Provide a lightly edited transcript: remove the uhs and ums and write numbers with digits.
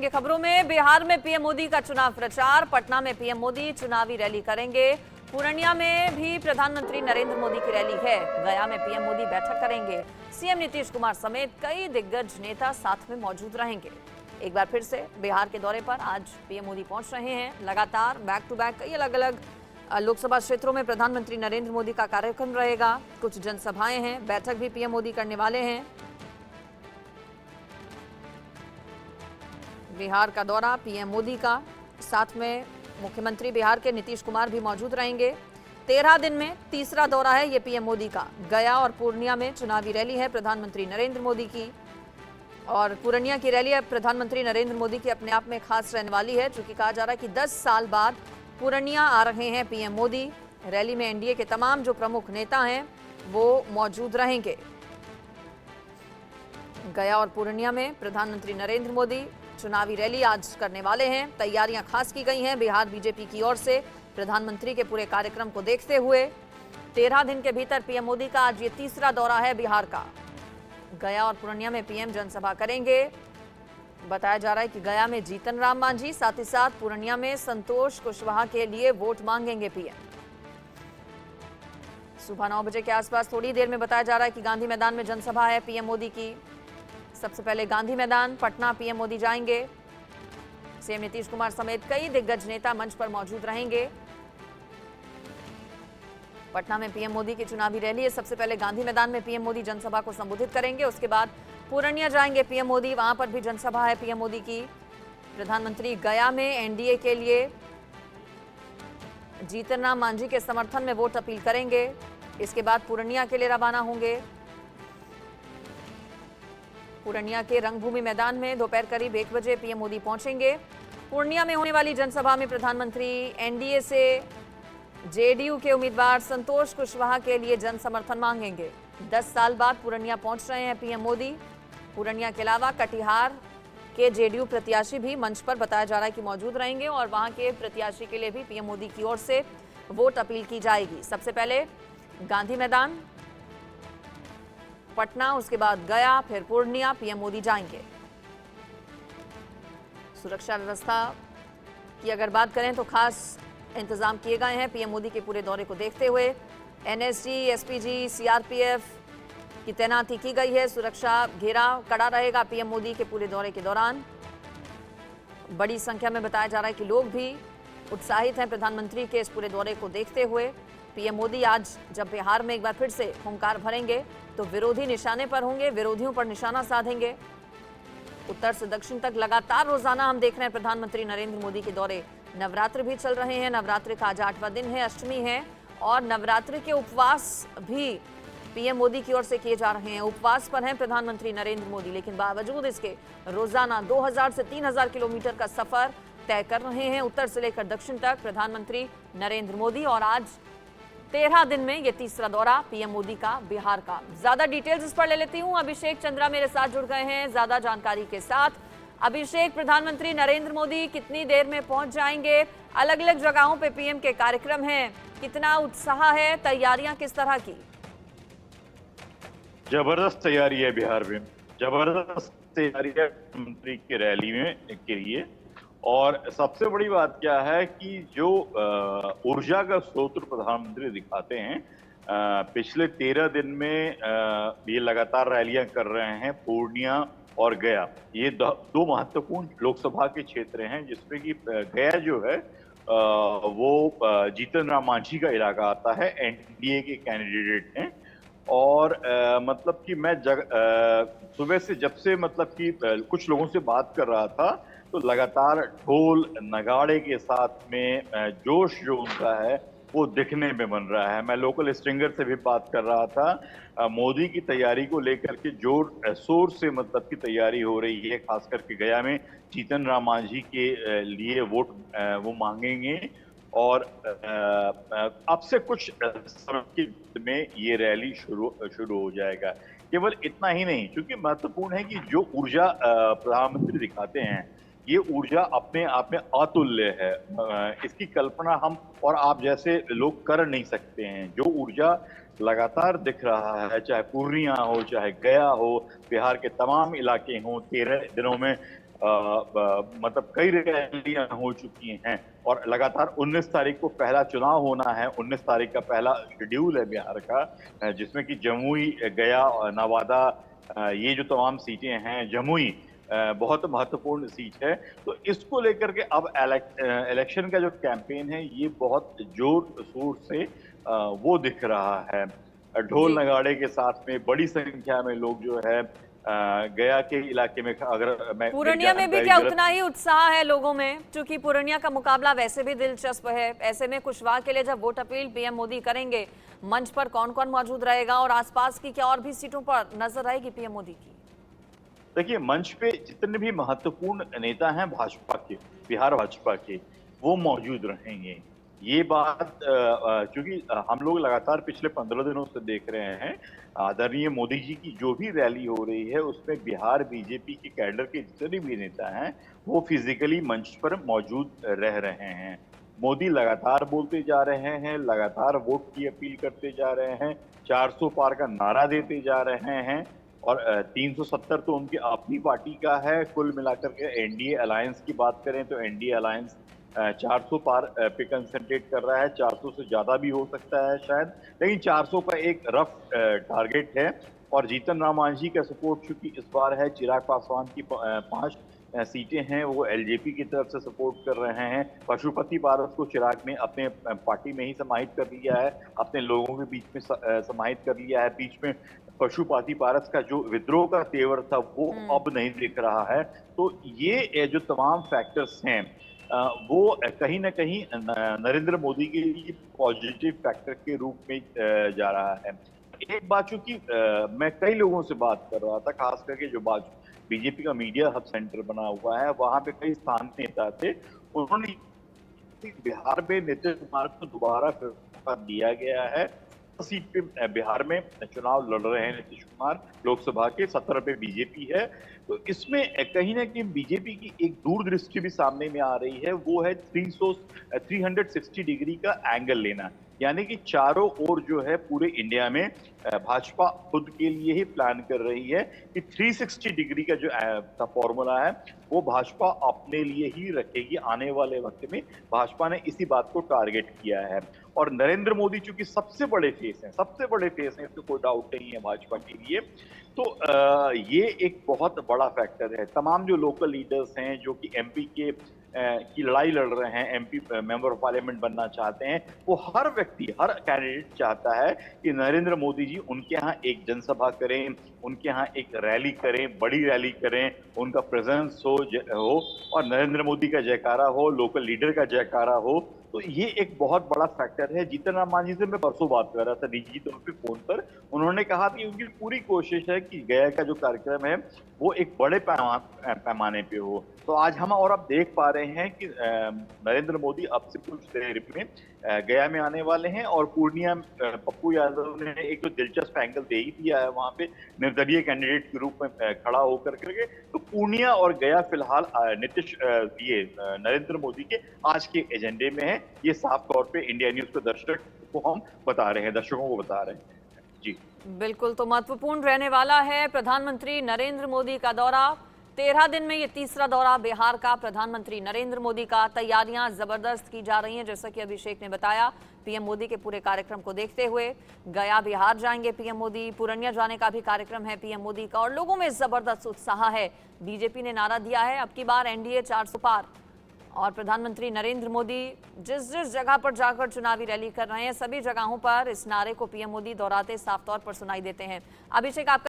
बढ़ेंगे खबरों में। बिहार में पीएम मोदी का चुनाव प्रचार, पटना में पीएम मोदी चुनावी रैली करेंगे। पूर्णिया में भी प्रधानमंत्री नरेंद्र मोदी की रैली है। गया में पीएम मोदी बैठक करेंगे। सीएम नीतीश कुमार समेत कई दिग्गज नेता साथ में मौजूद रहेंगे। एक बार फिर से बिहार के दौरे पर आज पीएम मोदी पहुंच रहे हैं। लगातार बैक टू बैक कई अलग अलग लोकसभा क्षेत्रों में प्रधानमंत्री नरेंद्र मोदी का कार्यक्रम रहेगा। कुछ जनसभाएं हैं, बैठक भी पीएम मोदी करने वाले हैं। बिहार का दौरा पीएम मोदी का, साथ में मुख्यमंत्री बिहार के नीतीश कुमार भी मौजूद रहेंगे। 13 दिन में तीसरा दौरा है ये पीएम मोदी का। गया और पूर्णिया में चुनावी रैली है प्रधानमंत्री नरेंद्र मोदी की, और पूर्णिया की रैली प्रधानमंत्री नरेंद्र मोदी की अपने आप में खास रहने वाली है, चूंकि कहा जा रहा है कि 10 साल बाद पूर्णिया आ रहे हैं पीएम मोदी। रैली में एनडीए के तमाम जो प्रमुख नेता हैं वो मौजूद रहेंगे। गया और पूर्णिया में प्रधानमंत्री नरेंद्र मोदी चुनावी रैली आज करने वाले हैं। तैयारियां खास की गई हैं बिहार बीजेपी की ओर से प्रधानमंत्री के पूरे कार्यक्रम को देखते हुए। 13 दिन के भीतर पीएम मोदी का आज ये तीसरा दौरा है बिहार का। गया और पूर्णिया में पीएम जनसभा करेंगे। बताया जा रहा है कि गया में जीतन राम मांझी, साथ ही साथ पूर्णिया में संतोष कुशवाहा के लिए वोट मांगेंगे पीएम। सुबह 9 बजे के आसपास थोड़ी देर में बताया जा रहा है कि गांधी मैदान में जनसभा है पीएम मोदी की। सबसे पहले गांधी मैदान पटना पीएम मोदी जाएंगे। सीएम नीतीश कुमार समेत कई दिग्गज नेता मंच पर मौजूद रहेंगे। पटना में पीएम मोदी की चुनावी रैली है। सबसे पहले गांधी मैदान में पीएम मोदी जनसभा को संबोधित करेंगे। उसके बाद पूर्णिया जाएंगे पीएम मोदी, वहां पर भी जनसभा है पीएम मोदी की। प्रधानमंत्री गया में एनडीए के लिए जीतन राम मांझी के समर्थन में वोट अपील करेंगे। इसके बाद पूर्णिया के लिए रवाना होंगे। पूर्णिया के रंगभूमि मैदान में दोपहर करीब 1 बजे पीएम मोदी पहुंचेंगे। पूर्णिया में होने वाली जनसभा में प्रधानमंत्री एनडीए से जेडीयू के उम्मीदवार संतोष कुशवाहा के लिए जन समर्थन मांगेंगे। 10 साल बाद पूर्णिया पहुंच रहे हैं पीएम मोदी। पूर्णिया के अलावा कटिहार के जेडीयू प्रत्याशी भी मंच पर बताया जा रहा है कि मौजूद रहेंगे, और वहां के प्रत्याशी के लिए भी पीएम मोदी की ओर से वोट अपील की जाएगी। सबसे पहले गांधी मैदान, पटना, उसके बाद गया, फिर पूर्णिया पीएम मोदी जाएंगे। सुरक्षा व्यवस्था की अगर बात करें तो खास इंतजाम किए गए हैं पीएम मोदी के पूरे दौरे को देखते हुए। एनएसजी, एसपीजी, सीआरपीएफ की तैनाती की गई है। सुरक्षा घेरा कड़ा रहेगा पीएम मोदी के पूरे दौरे के दौरान। बड़ी संख्या में बताया जा रहा है कि लोग भी उत्साहित हैं प्रधानमंत्री के इस पूरे दौरे को देखते हुए। पीएम मोदी आज जब बिहार में एक बार फिर से हुंकार भरेंगे तो विरोधी निशाने पर होंगे, विरोधियों पर निशाना साधेंगे। उत्तर से दक्षिण तक लगातार रोजाना हम देख रहे हैं प्रधानमंत्री नरेंद्र मोदी के दौरे। नवरात्र भी चल रहे हैं, नवरात्र का आज 8वां दिन है, अष्टमी है, और नवरात्र के उपवास भी पीएम मोदी की ओर से किए जा रहे हैं। उपवास पर हैं प्रधानमंत्री नरेंद्र मोदी, लेकिन बावजूद इसके रोजाना 2000 से 3000 किलोमीटर का सफर तय कर रहे हैं उत्तर से लेकर दक्षिण तक प्रधानमंत्री नरेंद्र मोदी। और आज 13 दिन में ये तीसरा दौरा पीएम मोदी का बिहार का। ज्यादा डिटेल्स इस पर ले लेती हूं। अभिषेक चंद्रा मेरे साथ जुड़ गए हैं ज्यादा जानकारी के साथ। अभिषेक, प्रधानमंत्री नरेंद्र मोदी कितनी देर में पहुंच जाएंगे? अलग अलग जगहों पे पीएम के कार्यक्रम हैं, कितना उत्साह है, तैयारियां किस तरह की? जबरदस्त तैयारी है बिहार में, जबरदस्त तैयारी है प्रधानमंत्री की रैली में के लिए। और सबसे बड़ी बात क्या है कि जो ऊर्जा का स्रोत प्रधानमंत्री दिखाते हैं, पिछले 13 दिन में ये लगातार रैलियां कर रहे हैं पूर्णिया और गया। ये दो महत्वपूर्ण लोकसभा के क्षेत्र हैं, जिसमें कि गया जो है वो जीतन राम मांझी का इलाका आता है, एनडीए के कैंडिडेट हैं। और मतलब कि मैं सुबह से जब से मतलब कि कुछ लोगों से बात कर रहा था तो लगातार ढोल नगाड़े के साथ में जोश जो उनका है वो दिखने में बन रहा है। मैं लोकल स्ट्रिंगर से भी बात कर रहा था। मोदी की तैयारी को लेकर के जोर शोर से मतलब की तैयारी हो रही है। खास करके गया में जीतन राम मांझी के लिए वोट वो मांगेंगे। और अब से कुछ समय में ये रैली शुरू हो जाएगा। केवल इतना ही नहीं, क्योंकि महत्वपूर्ण है कि जो ऊर्जा प्रधानमंत्री दिखाते हैं ये ऊर्जा अपने आप में अतुल्य है। इसकी कल्पना हम और आप जैसे लोग कर नहीं सकते हैं। जो ऊर्जा लगातार दिख रहा है, चाहे पूर्णिया हो, चाहे गया हो, बिहार के तमाम इलाके हों, 13 दिनों में मतलब कई रैलियां हो चुकी हैं और लगातार 19 तारीख को पहला चुनाव होना है। 19 तारीख का पहला शेड्यूल है बिहार का, जिसमें कि जमुई, गया, नवादा, ये जो तमाम सीटें हैं, जमुई बहुत महत्वपूर्ण सीट है। तो इसको लेकर के अब इलेक्शन का जो कैंपेन है ये बहुत जोर शोर से वो दिख रहा है। ढोल जी। नगाड़े के साथ में बड़ी संख्या में लोग जो है गया के इलाके में, अगर मैं मेरी पूर्णिया में भी जानकारी क्या गलत उतना ही उत्साह है लोगों में? क्योंकि पूर्णिया का मुकाबला वैसे भी दिलचस्प है। ऐसे में कुशवाहा के लिए जब वोट अपील पीएम मोदी करेंगे, मंच पर कौन कौन मौजूद रहेगा और आसपास की क्या और भी सीटों पर नजर आएगी पीएम मोदी की? देखिए, मंच पे जितने भी महत्वपूर्ण नेता हैं भाजपा के, बिहार भाजपा के, वो मौजूद रहेंगे। ये बात क्योंकि हम लोग लगातार पिछले 15 दिनों से देख रहे हैं, आदरणीय मोदी जी की जो भी रैली हो रही है उसमें बिहार बीजेपी के कैडर के जितने भी नेता हैं वो फिजिकली मंच पर मौजूद रह रहे हैं। मोदी लगातार बोलते जा रहे हैं, लगातार वोट की अपील करते जा रहे हैं, 400 पार का नारा देते जा रहे हैं और 370 तो उनकी अपनी पार्टी का है। कुल मिलाकर के एनडीए अलायंस की बात करें तो एनडीए अलायंस 400 पार पे कंसंट्रेट कर रहा है। 400 से ज्यादा भी हो सकता है शायद, लेकिन 400 का एक रफ टारगेट है। और जीतन राम मांझी का सपोर्ट चूंकि इस बार है, चिराग पासवान की 5 सीटें हैं, वो एलजेपी की तरफ से सपोर्ट कर रहे हैं। पशुपति पारस को चिराग ने अपने पार्टी में ही समाहित कर लिया है, अपने लोगों के बीच में समाहित कर लिया है। बीच में पशुपति पारस का जो विद्रोह का तेवर था वो अब नहीं दिख रहा है। तो ये जो तमाम फैक्टर्स हैं वो कहीं ना कहीं नरेंद्र मोदी के लिए पॉजिटिव फैक्टर के रूप में जा रहा है। एक बात चूंकि मैं कई लोगों से बात कर रहा था, खास करके जो बात बीजेपी का मीडिया हब सेंटर बना हुआ है, वहां पे कई स्थानीय नेता थे, उन्होंने बिहार में नीतीश कुमार को दोबारा फिर मौका दिया गया है। सीट पे बिहार में चुनाव लड़ रहे हैं नीतीश कुमार, लोकसभा के 17 पे बीजेपी है। तो इसमें कहीं ना कहीं बीजेपी की एक दूरदृष्टि भी सामने में आ रही है, वो है 360 डिग्री का एंगल लेना। यानी कि चारों ओर जो है पूरे इंडिया में भाजपा खुद के लिए ही प्लान कर रही है कि 360 डिग्री का जो फॉर्मूला है वो भाजपा अपने लिए ही रखेगी। आने वाले वक्त में भाजपा ने इसी बात को टारगेट किया है। और नरेंद्र मोदी चूंकि सबसे बड़े फेस हैं, इसमें कोई डाउट नहीं है भाजपा के लिए। तो ये एक बहुत बड़ा फैक्टर है। तमाम जो लोकल लीडर्स हैं जो कि एमपी के की लड़ाई लड़ रहे हैं, एमपी मेंबर ऑफ पार्लियामेंट बनना चाहते हैं, वो हर व्यक्ति, हर कैंडिडेट चाहता है कि नरेंद्र मोदी जी उनके यहाँ एक जनसभा करें, उनके यहाँ एक रैली करें, बड़ी रैली करें, उनका प्रेजेंस हो और नरेंद्र मोदी का जयकारा हो, लोकल लीडर का जयकारा हो। तो ये एक बहुत बड़ा फैक्टर है। जीतन राम मांझी से मैं परसों बात कर रहा था निजी तौर पे फोन पर, उन्होंने कहा कि उनकी पूरी कोशिश है कि गया का जो कार्यक्रम है वो एक बड़े पैमाने पे हो। तो आज हम और अब देख पा रहे हैं कि नरेंद्र मोदी अब से कुछ देर में गया में आने वाले हैं और पूर्णिया पप्पू यादव ने एक तो दिलचस्प एंगल दे ही दिया है वहां पे निर्दलीय कैंडिडेट के रूप में खड़ा होकर करके। तो पूर्णिया और गया फिलहाल नरेंद्र मोदी के आज के एजेंडे में है। ये साफ तौर पे इंडिया न्यूज के दर्शकों को हम बता रहे हैं, दर्शकों को बता रहे हैं। जी बिल्कुल, तो महत्वपूर्ण रहने वाला है प्रधानमंत्री नरेंद्र मोदी का दौरा। 13 दिन में ये तीसरा दौरा बिहार का प्रधानमंत्री नरेंद्र मोदी का। तैयारियां जबरदस्त की जा रही हैं, जैसा कि अभिषेक ने बताया। पीएम मोदी के पूरे कार्यक्रम को देखते हुए गया बिहार जाएंगे पीएम मोदी, पूर्णिया जाने का भी कार्यक्रम है पीएम मोदी का और लोगों में जबरदस्त उत्साह है। बीजेपी ने नारा दिया है अब की बार एनडीए 400 पार, और प्रधानमंत्री नरेंद्र मोदी जिस जिस जगह पर जाकर चुनावी रैली कर रहे हैं, सभी जगहों पर इस नारे को पीएम मोदी दोहराते साफ तौर पर सुनाई देते हैं। अभिषेक, आपका